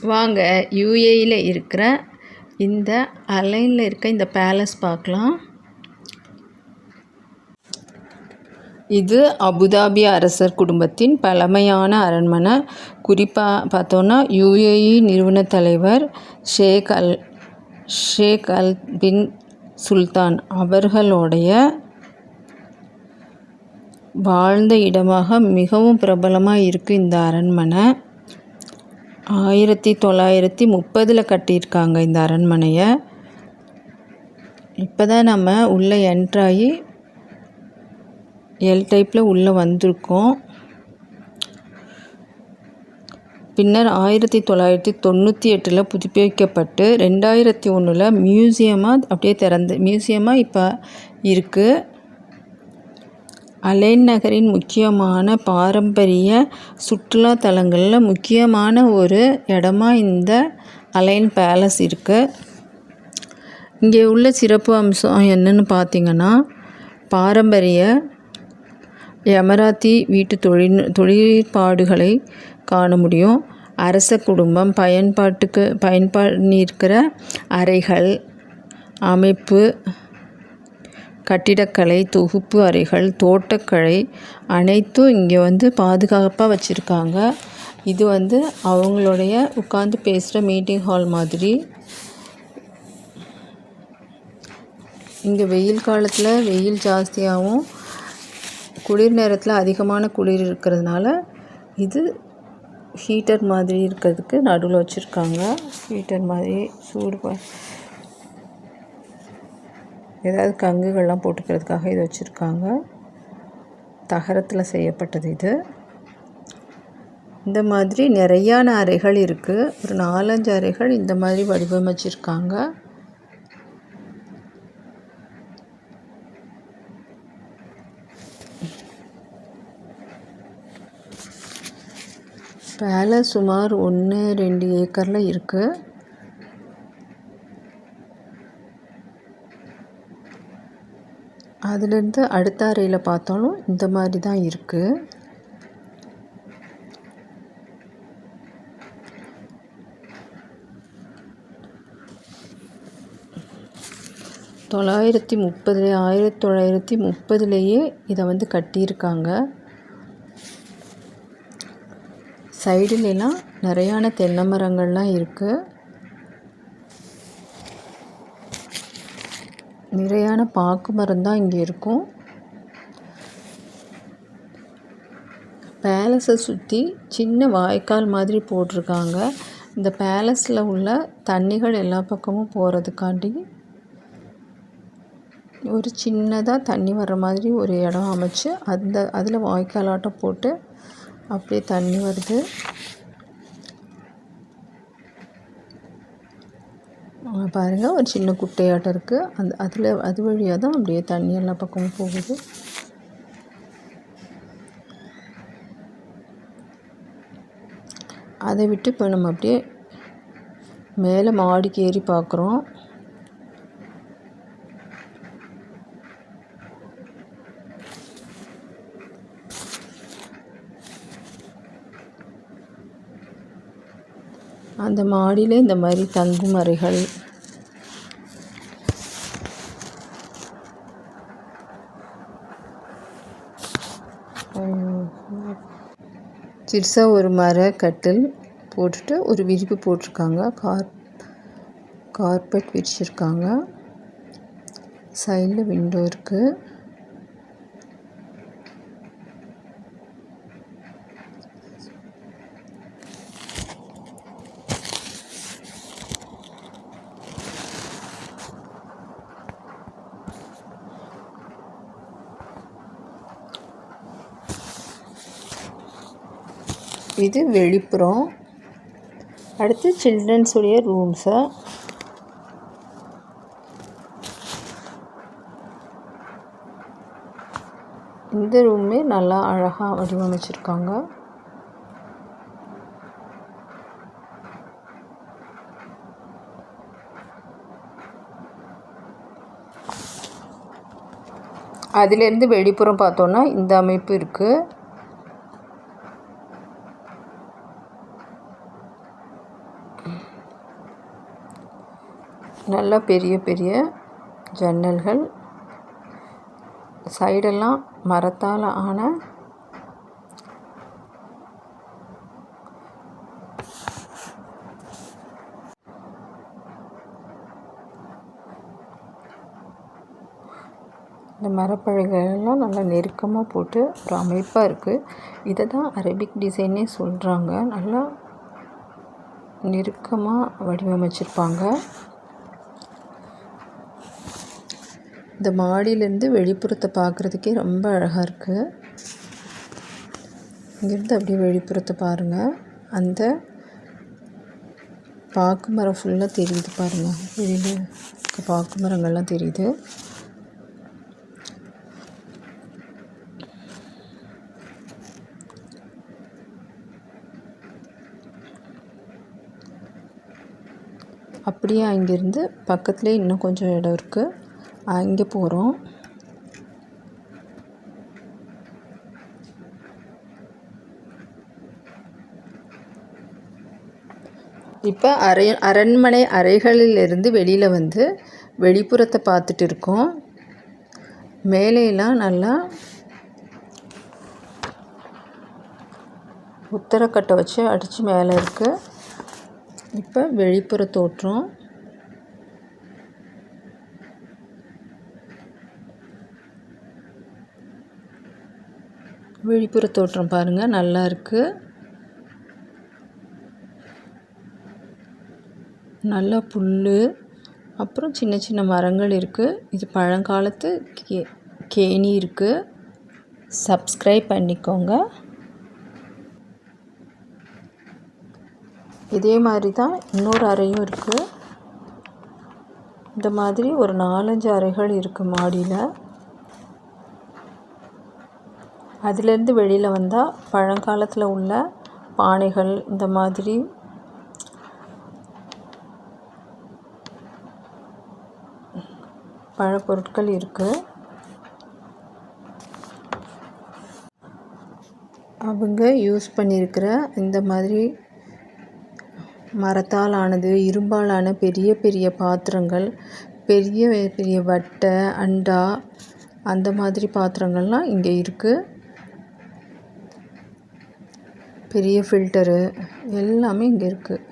வாங்க யுஏஇயில் இருக்கிற இந்த அலைனில் இருக்க இந்த பேலஸ் பார்க்கலாம். இது அபுதாபி அரசர் குடும்பத்தின் பழமையான அரண்மனை. குறிப்பாக பார்த்தோன்னா யுஏஇ நிறுவன தலைவர் ஷேக் அல் பின் சுல்தான் அவர்களுடைய வாழ்ந்த இடமாக மிகவும் பிரபலமாக இருக்குது இந்த அரண்மனை. 1930 கட்டியிருக்காங்க இந்த அரண்மனையை. இப்போ தான் நம்ம உள்ளே என்ட்ராகி எல் டைப்பில் உள்ளே வந்திருக்கோம். பின்னர் 1998 புதுப்பிக்கப்பட்டு 2001 மியூசியமாக அப்படியே மியூசியமாக இப்போ இருக்குது. அலைன் நகரின் முக்கியமான பாரம்பரிய சுற்றுலா தலங்களில் முக்கியமான ஒரு இடமா இந்த அலைன் பேலஸ் இருக்குது. இங்கே உள்ள சிறப்பு அம்சம் என்னன்னு பார்த்திங்கன்னா, பாரம்பரிய எமராத்தி வீட்டு தொழிற்பாடுகளை காண முடியும். அரச குடும்பம் பயன்படுத்தியிருக்கிற அறைகள் அமைப்பு, கட்டிடக்கலை, தொகுப்பு அறைகள், தோட்டக்கலை அனைத்தும் இங்கே பாதுகாப்பாக வச்சுருக்காங்க. இது அவங்களுடைய உட்காந்து பேசுகிற மீட்டிங் ஹால் மாதிரி. இங்கே வெயில் காலத்தில் வெயில் ஜாஸ்தியாகவும் குளிர் நேரத்தில் அதிகமான குளிர் இருக்கிறதுனால இது ஹீட்டர் மாதிரி இருக்கிறதுக்கு நடுவில் வச்சுருக்காங்க. ஹீட்டர் மாதிரி சூடு ஏதாவது கங்குகள்லாம் போட்டுக்கிறதுக்காக இது வச்சுருக்காங்க. தகரத்தில் செய்யப்பட்டது இது. இந்த மாதிரி நிறையான அறைகள் இருக்குது. ஒரு 4-5 அறைகள் இந்த மாதிரி வடிவமைச்சிருக்காங்க. பேலஸ் சுமார் 1-2 ஏக்கரில் இருக்குது. அதுலேருந்து அடுத்த அறையில் பார்த்தாலும் இந்த மாதிரி தான் இருக்குது. தொள்ளாயிரத்தி 1930 இதை கட்டியிருக்காங்க. சைடுலாம் நிறையான தென்னை மரங்கள்லாம் இருக்குது. நிறையான பாக்கு மரம் தான் இங்கே இருக்கும். பேலஸை சுற்றி சின்ன வாய்க்கால் மாதிரி போட்டிருக்காங்க. இந்த பேலஸில் உள்ள தண்ணிகள் எல்லா பக்கமும் போகிறதுக்காண்டி ஒரு சின்னதாக தண்ணி வர்ற மாதிரி ஒரு இடம் அமைச்சு அதில் வாய்க்காலாட்டம் போட்டு அப்படியே தண்ணி வருது. பாருங்கள், ஒரு சின்ன குட்டையாட்டம் இருக்குது. அது வழியாக தான் அப்படியே தண்ணி எல்லா பக்கமும் போகுது. அதை விட்டு இப்போ நம்ம அப்படியே மேலே மாடிக்கு ஏறி பார்க்குறோம். அந்த மாடியில் இந்த மாதிரி தங்கும் அறைகள், சிறுசாக ஒரு மர கட்டில் போட்டுட்டு ஒரு விரிப்பு போட்டிருக்காங்க. கார்பெட் விரிச்சிருக்காங்க. சைடில் விண்டோ இருக்குது. இது வெளிப்புறம். அடுத்து சில்ட்ரன்ஸுடைய ரூம்ஸை. இந்த ரூமே நல்லா அழகாக வடிவமைச்சிருக்காங்க. அதிலேருந்து வெளிப்புறம் பார்த்தோன்னா இந்த அமைப்பு இருக்குது. நல்லா பெரிய பெரிய ஜன்னல்கள், சைடெல்லாம் மரத்தால் ஆன இந்த மரப்பலகைகள்லாம் நல்லா நெருக்கமாக போட்டு ஒரு அமைப்பாக இருக்குது. இதை தான் அரபிக் டிசைனே சொல்கிறாங்க. நல்லா நெருக்கமாக வடிவமைச்சிருப்பாங்க. இந்த மாடியிலேருந்து வெளிப்புறத்தை பார்க்குறதுக்கே ரொம்ப அழகாக இருக்குது. இங்கேருந்து அப்படியே வெளிப்புறத்தை பாருங்கள். அந்த பாக்கு மரம் ஃபுல்லாக தெரியுது பாருங்கள். வெளியில் பாக்கு மரங்கள்லாம் தெரியுது. அப்படியே அங்கேருந்து பக்கத்துலேயே இன்னும் கொஞ்சம் இடம் இருக்குது. அங்கே போகிறோம். இப்போ அரண்மனை அறைகளிலிருந்து வெளியில் வந்து வெளிப்புறத்தை பார்த்துட்டு இருக்கோம். மேலையெல்லாம் நல்லா உத்தரக்கட்டை வச்சு அடித்து மேலே இருக்குது. இப்போ வெளிப்புற தோற்றம். வெளிப்புற தோற்றம் பாருங்கள், நல்லா இருக்குது. நல்லா புல், அப்புறம் சின்ன சின்ன மரங்கள் இருக்குது. இது பழங்காலத்து கேணி இருக்குது. சப்ஸ்கிரைப் பண்ணிக்கோங்க. இதே மாதிரி தான் இன்னொரு அறையும் இருக்குது. இந்த மாதிரி ஒரு 4-5 அறைகள் இருக்குது மாடியில். அதிலேருந்து வெளியில் வந்தால் பழங்காலத்தில் உள்ள பானைகள், இந்த மாதிரி பழப்பொருட்கள் இருக்குது. அவங்க யூஸ் பண்ணியிருக்கிற இந்த மாதிரி மரத்தால் ஆனது, இரும்பால் ஆன பெரிய பெரிய பாத்திரங்கள், பெரிய பெரிய வட்டை, அண்டா, அந்த மாதிரி பாத்திரங்கள்லாம் இங்கே இருக்குது. பெரிய ஃபில்டரு எல்லாமே இங்கே இருக்குது.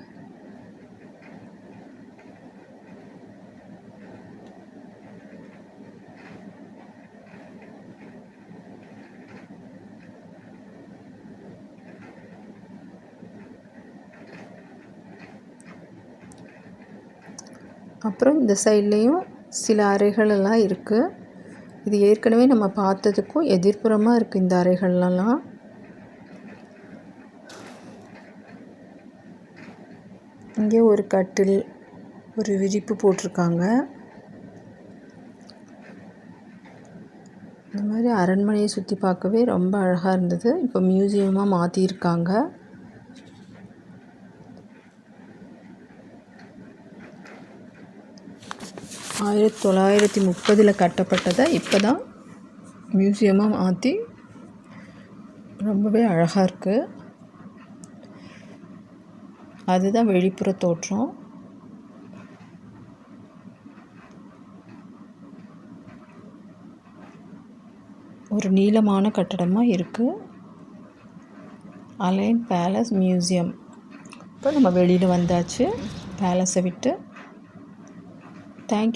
அப்புறம் இந்த சைட்லேயும் சில அறைகள் எல்லாம் இருக்குது. இது ஏற்கனவே நம்ம பார்த்ததுக்கும் எதிர்ப்புறமாக இருக்குது இந்த அறைகள்லாம். இங்கே ஒரு கட்டில், ஒரு விரிப்பு போட்டிருக்காங்க. இந்த மாதிரி அரண்மனையை சுற்றி பார்க்கவே ரொம்ப அழகாக இருந்தது. இப்போ மியூசியமாக மாற்றியிருக்காங்க. – 1930 கட்டப்பட்டதை இப்போ தான் மியூசியமாக மாற்றி ரொம்பவே அழகாக இருக்குது. அதுதான் வெளிப்புற தோற்றம். ஒரு நீளமான கட்டடமாக இருக்குது. Al Ain palace museum. இப்போ நம்ம வெளியில் வந்தாச்சு பேலஸை விட்டு. தேங்க்யூ.